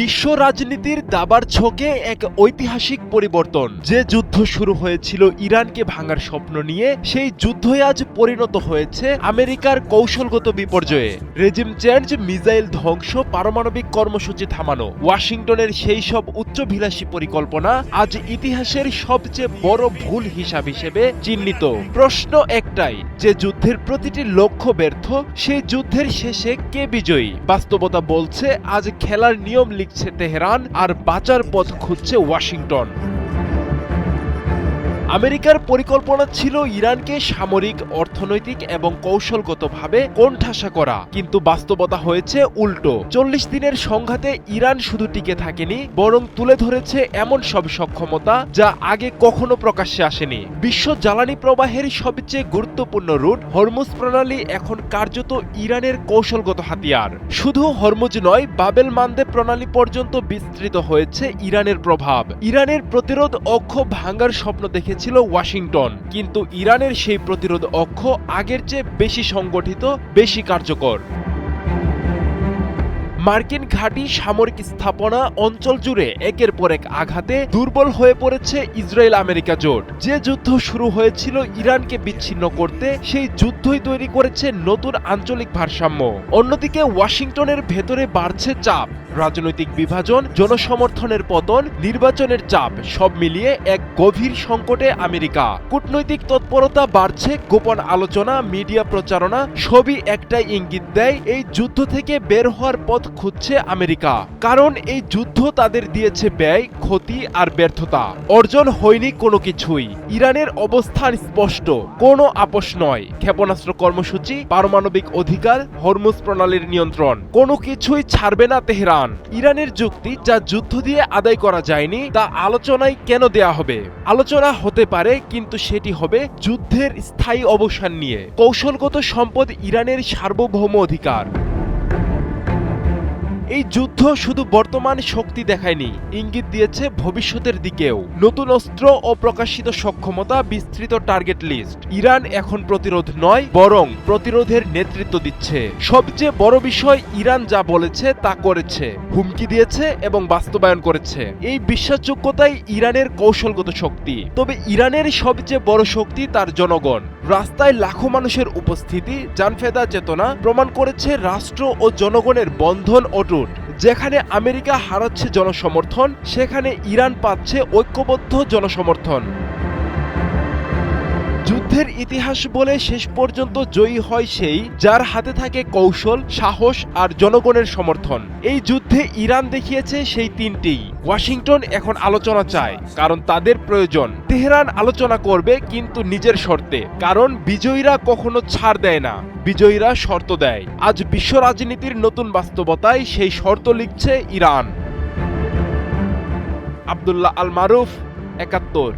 বিশ্ব রাজনীতির দাবার ছকে এক ঐতিহাসিক পরিবর্তন। যে যুদ্ধ শুরু হয়েছিল ইরানকে ভাঙার স্বপ্ন নিয়ে, সেই যুদ্ধই আজ পরিণত হয়েছে আমেরিকার কৌশলগত বিপর্যয়ে। রেজিম চেঞ্জ, মিসাইল ধ্বংস, পারমাণবিক কর্মসূচি থামানো, ওয়াশিংটনের সেই সব উচ্চভিলাষী পরিকল্পনা আজ ইতিহাসের সবচেয়ে বড় ভুল হিসেবে চিহ্নিত। প্রশ্ন একটাই, যে যুদ্ধের প্রতিটি লক্ষ্য ব্যর্থ, সেই যুদ্ধের শেষে কে বিজয়ী? বাস্তবতা বলছে আজ খেলার নিয়ম লিখছে তেহরান, আর বাঁচার পথ খুঁজছে ওয়াশিংটন। আমেরিকার পরিকল্পনা ছিল ইরানকে সামরিক, অর্থনৈতিক এবং কৌশলগতভাবে কোণঠাসা করা, কিন্তু বাস্তবতা হয়েছে উল্টো। 40 দিনের সংঘাতে ইরান শুধু টিকে থাকেনি, বরং তুলে ধরেছে এমন সব সক্ষমতা যা আগে কখনো প্রকাশ্যে আসেনি। বিশ্ব জ্বালানি প্রবাহের সবচেয়ে গুরুত্বপূর্ণ রুট হরমুজ প্রণালী এখন কার্যত ইরানের কৌশলগত হাতিয়ার। শুধু হরমুজ নয়, বাবেল মান্দে প্রণালী পর্যন্ত বিস্তৃত হয়েছে ইরানের প্রভাব। ইরানের প্রতিরোধ অক্ষ ভাঙার স্বপ্ন দেখেছে ছিল ওয়াশিংটন, কিন্তু ইরানের সেই প্রতিরোধ অক্ষ আগের চেয়ে বেশি সংগঠিত, বেশি কার্যকর। মার্কিন ঘাঁটি, সামরিক স্থাপনা, অঞ্চল জুড়ে একের পর এক আঘাতে দুর্বল হয়ে পড়েছে ইসরায়েল আমেরিকা জোট। যে যুদ্ধ শুরু হয়েছিল ইরানকে বিচ্ছিন্ন করতে, সেই যুদ্ধই তৈরি করেছে নতুন আঞ্চলিক ভারসাম্য। অন্যদিকে ওয়াশিংটনের ভেতরে বাড়ছে চাপ, রাজনৈতিক বিভাজন, জনসমর্থনের পতন, নির্বাচনের চাপ, সব মিলিয়ে এক গভীর সংকটে আমেরিকা। কূটনৈতিক তৎপরতা বাড়ছে, গোপন আলোচনা, মিডিয়া প্রচারণা, সবই একটাই ইঙ্গিত দেয় এই যুদ্ধ থেকে বের হওয়ার পথ খুঁজছে আমেরিকা। কারণ এই যুদ্ধ তাদের দিয়েছে ব্যয়, ক্ষতি আর ব্যর্থতা। অর্জন হয়নি কোনো কিছুই। ইরানের অবস্থান স্পষ্ট, কোনো আপোষ নয়। ক্ষেপণাস্ত্র কর্মসূচি, পারমাণবিক অধিকার, হরমুজ প্রণালীর নিয়ন্ত্রণ, কোনো কিছুই ছাড়বে না তেহরান। ইরানের যুক্তি, যা যুদ্ধ দিয়ে আদায় করা যায়নি তা আলোচনায় কেন দেয়া হবে? আলোচনা হতে পারে, কিন্তু সেটি হবে যুদ্ধের স্থায়ী অবসান নিয়ে। কৌশলগত সম্পদ ইরানের সার্বভৌম অধিকার। এই যুদ্ধ শুধু বর্তমান শক্তি দেখায়নি, ইঙ্গিত দিয়েছে ভবিষ্যতের দিকেও। নতুন অস্ত্র ও প্রকাশিত সক্ষমতা, বিস্তৃত টার্গেট লিস্ট। ইরান এখন প্রতিরোধ নয়, বরং প্রতিরোধের নেতৃত্ব দিচ্ছে। সবচেয়ে বড় বিষয়, ইরান যা বলেছে তা করেছে, হুমকি দিয়েছে এবং বাস্তবায়ন করেছে। এই বিশ্বাসযোগ্যতাই ইরানের কৌশলগত শক্তি। তবে ইরানের সবচেয়ে বড় শক্তি তার জনগণ। রাস্তায় লাখো মানুষের উপস্থিতি, জানফেদা চেতনা প্রমাণ করেছে রাষ্ট্র ও জনগণের বন্ধন অটুট। যেখানে আমেরিকা হারাচ্ছে জনসমর্থন, সেখানে ইরান পাচ্ছে ঐক্যবদ্ধ জনসমর্থন। যুদ্ধের ইতিহাস বলে শেষ পর্যন্ত জয়ী হয় সেই, যার হাতে থাকে কৌশল, সাহস আর জনগণের সমর্থন। এই যুদ্ধে ইরান দেখিয়েছে সেই তিনটিই। ওয়াশিংটন এখন আলোচনা চায়, কারণ তাদের প্রয়োজন। তেহরান আলোচনা করবে, কিন্তু নিজের শর্তে, কারণ বিজয়ীরা কখনো ছাড় দেয় না, বিজয়ীরা শর্ত দেয়। আজ বিশ্ব রাজনীতির নতুন বাস্তবতায় সেই শর্ত লিখছে ইরান। আব্দুল্লাহ আল মারুফ, ৭১।